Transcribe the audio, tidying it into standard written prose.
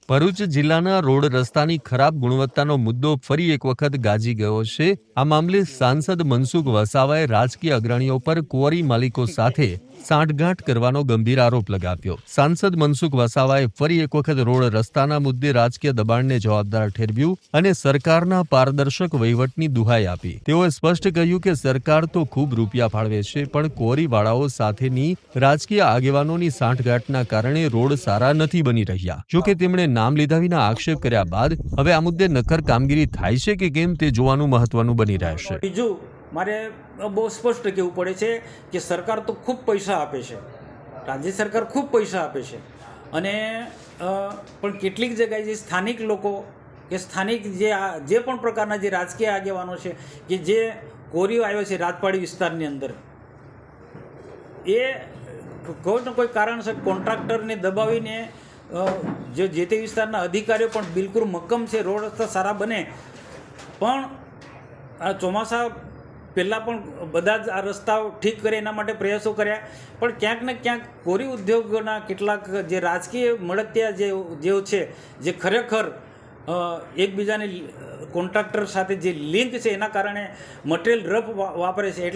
ભરૂચ જિલ્લાના રોડ રસ્તાની ખરાબ ગુણવત્તાનો મુદ્દો ફરી એક વખત ગાજી ગયો છે. આ મામલે સાંસદ મનસુખ વસાવાએ રાજકીય અગ્રણીઓ પર ક્વોરી માલિકો સાથે સાંઠગાંઠ કરવાનો ગંભીર આરોપ લગાવ્યો. સાંસદ મનસુખ વસાવાએ ફરી એક વખત રોડ રસ્તાના મુદ્દે રાજકીય દબાણને જવાબદાર ઠેરવ્યું અને સરકારના પારદર્શક વહીવટની દુહાઈ આપી. તેઓએ સ્પષ્ટ કહ્યું કે સરકાર તો ખૂબ રૂપિયા ફાળવે છે, પણ ક્વોરીવાળાઓ સાથેની રાજકીય આગેવાનોની સાંઠગાંઠના કારણે રોડ સારા નથી બની રહ્યા. જોકે તેમણે નામ લીધા વિના આક્ષેપ કર્યા બાદ હવે આ મુદ્દે નક્કર કામગીરી થાય છે કે કેમ તે જોવાનું મહત્વનું બની રહેશે. બીજું મારે બહુ સ્પષ્ટ કહેવું પડે છે કે સરકાર તો ખૂબ પૈસા આપે છે, રાજ્ય સરકાર ખૂબ પૈસા આપે છે, અને પણ કેટલીક જગ્યાએ જે સ્થાનિક લોકો કે સ્થાનિક જે પણ પ્રકારના જે રાજકીય આગેવાનો છે કે જે કોરીઓ આવ્યો છે રાજપાડી વિસ્તારની અંદર, એ કોઈ ને કોઈ કારણસર કોન્ટ્રાક્ટરને દબાવીને જે તે વિસ્તારના અધિકારીઓ પણ બિલકુલ મક્કમ છે રોડ રસ્તા સારા બને, પણ આ ચોમાસા પહેલાં પણ બધા જ આ રસ્તાઓ ઠીક કરે એના માટે પ્રયાસો કર્યા, પણ ક્યાંક ને ક્યાંક કોરી ઉદ્યોગોના કેટલાક જે રાજકીય મળતિયા જે છે, જે ખરેખર એકબીજાની કોન્ટ્રાક્ટર સાથે જે લિંક છે, એના કારણે મટીરિયલ રફ વાપરે છે. એટલે